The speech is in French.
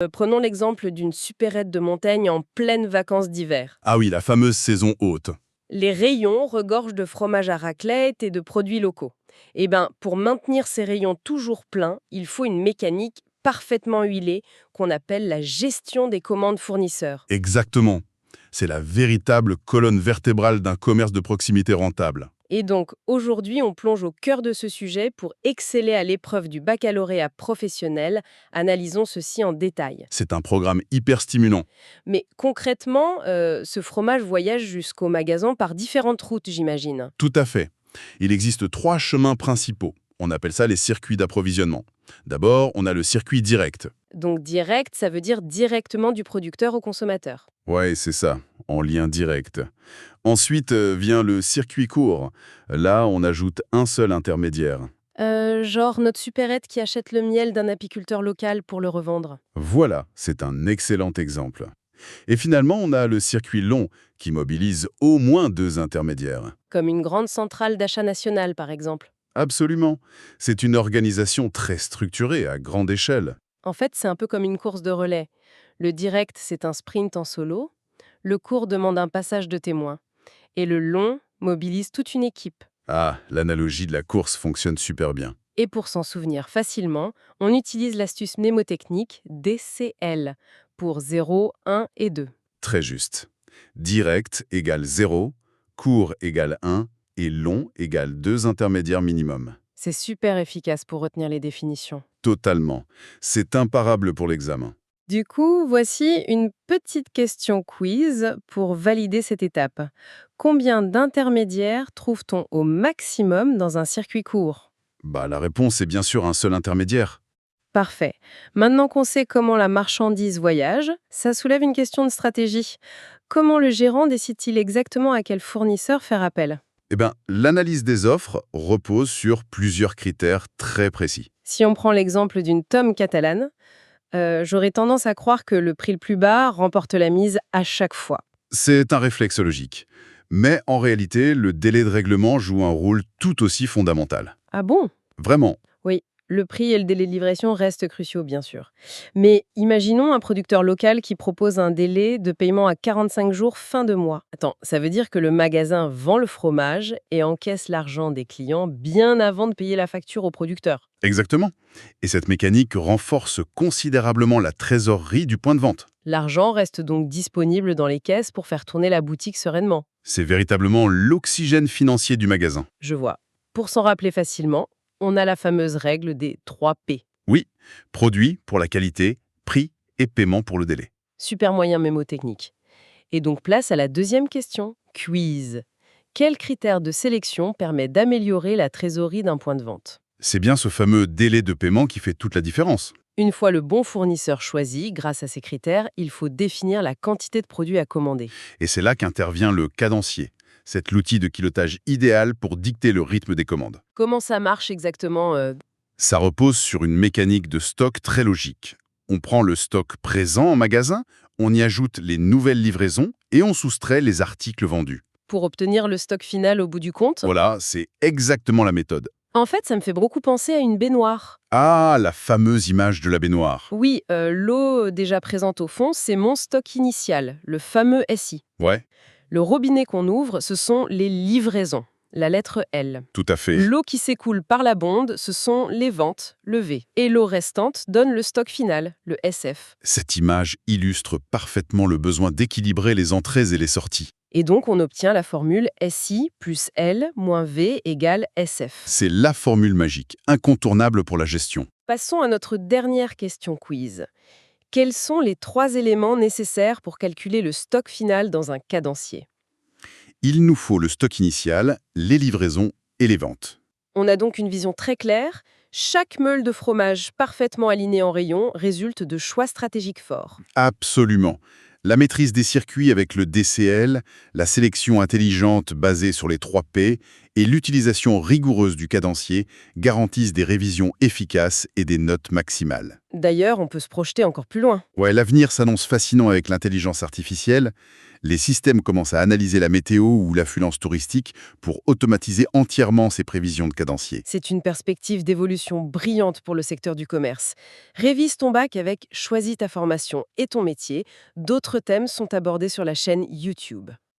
Prenons l'exemple d'une supérette de montagne en pleine vacances d'hiver. Ah oui, la fameuse saison haute. Les rayons regorgent de fromage à raclette et de produits locaux. Eh bien, pour maintenir ces rayons toujours pleins, il faut une mécanique parfaitement huilée qu'on appelle la gestion des commandes fournisseurs. Exactement. C'est la véritable colonne vertébrale d'un commerce de proximité rentable. Et donc, aujourd'hui, on plonge au cœur de ce sujet pour exceller à l'épreuve du baccalauréat professionnel. Analysons ceci en détail. C'est un programme hyper stimulant. Mais concrètement, ce fromage voyage jusqu'au magasin par différentes routes, j'imagine. Tout à fait. Il existe 3 chemins principaux. On appelle ça les circuits d'approvisionnement. D'abord, on a le circuit direct. Donc direct, ça veut dire directement du producteur au consommateur. Ouais, c'est ça, en lien direct. Ensuite vient le circuit court. Là, on ajoute un seul intermédiaire. Genre notre supérette qui achète le miel d'un apiculteur local pour le revendre. Voilà, c'est un excellent exemple. Et finalement, on a le circuit long, qui mobilise au moins 2 intermédiaires. Comme une grande centrale d'achat nationale, par exemple. Absolument. C'est une organisation très structurée, à grande échelle. En fait, c'est un peu comme une course de relais. Le direct, c'est un sprint en solo. Le court demande un passage de témoin. Et le long mobilise toute une équipe. Ah, l'analogie de la course fonctionne super bien. Et pour s'en souvenir facilement, on utilise l'astuce mnémotechnique DCL pour 0, 1 et 2. Très juste. Direct égale 0, court égale 1 et long égale 2 intermédiaires minimum. C'est super efficace pour retenir les définitions. Totalement. C'est imparable pour l'examen. Du coup, voici une petite question quiz pour valider cette étape. Combien d'intermédiaires trouve-t-on au maximum dans un circuit court? La réponse est bien sûr un seul intermédiaire. Parfait. Maintenant qu'on sait comment la marchandise voyage, ça soulève une question de stratégie. Comment le gérant décide-t-il exactement à quel fournisseur faire appel? L'analyse des offres repose sur plusieurs critères très précis. Si on prend l'exemple d'une tome catalane, j'aurais tendance à croire que le prix le plus bas remporte la mise à chaque fois. C'est un réflexe logique. Mais en réalité, le délai de règlement joue un rôle tout aussi fondamental. Ah bon? Vraiment. Oui, le prix et le délai de livraison restent cruciaux, bien sûr. Mais imaginons un producteur local qui propose un délai de paiement à 45 jours fin de mois. Attends, ça veut dire que le magasin vend le fromage et encaisse l'argent des clients bien avant de payer la facture au producteur. Exactement. Et cette mécanique renforce considérablement la trésorerie du point de vente. L'argent reste donc disponible dans les caisses pour faire tourner la boutique sereinement. C'est véritablement l'oxygène financier du magasin. Je vois. Pour s'en rappeler facilement, on a la fameuse règle des 3 P. Oui, produit pour la qualité, prix et paiement pour le délai. Super moyen mémotechnique. Et donc place à la deuxième question. Quiz. Quel critère de sélection permet d'améliorer la trésorerie d'un point de vente? C'est bien ce fameux délai de paiement qui fait toute la différence. Une fois le bon fournisseur choisi, grâce à ces critères, il faut définir la quantité de produits à commander. Et c'est là qu'intervient le cadencier. C'est l'outil de pilotage idéal pour dicter le rythme des commandes. Comment ça marche exactement Ça repose sur une mécanique de stock très logique. On prend le stock présent en magasin, on y ajoute les nouvelles livraisons et on soustrait les articles vendus. pour obtenir le stock final au bout du compte? Voilà, c'est exactement la méthode. En fait, ça me fait beaucoup penser à une baignoire. Ah, la fameuse image de la baignoire. Oui, l'eau déjà présente au fond, c'est mon stock initial, le fameux SI. Ouais, Le robinet qu'on ouvre, ce sont les livraisons, la lettre L. tout à fait. L'eau qui s'écoule par la bonde, ce sont les ventes, le V. Et l'eau restante donne le stock final, le SF. Cette image illustre parfaitement le besoin d'équilibrer les entrées et les sorties. Et donc, on obtient la formule SI plus L moins V égale SF. C'est la formule magique, incontournable pour la gestion. Passons à notre dernière question quiz. Quels sont les 3 éléments nécessaires pour calculer le stock final dans un cadencier? Il nous faut le stock initial, les livraisons et les ventes. On a donc une vision très claire. Chaque meule de fromage parfaitement alignée en rayon résulte de choix stratégiques forts. Absolument. La maîtrise des circuits avec le DCL, la sélection intelligente basée sur les 3 P et l'utilisation rigoureuse du cadencier garantissent des révisions efficaces et des notes maximales. D'ailleurs, on peut se projeter encore plus loin. Ouais, l'avenir s'annonce fascinant avec l'intelligence artificielle. Les systèmes commencent à analyser la météo ou l'affluence touristique pour automatiser entièrement ces prévisions de cadencier. C'est une perspective d'évolution brillante pour le secteur du commerce. Révise ton bac avec Choisis ta formation et ton métier. D'autres thèmes sont abordés sur la chaîne YouTube.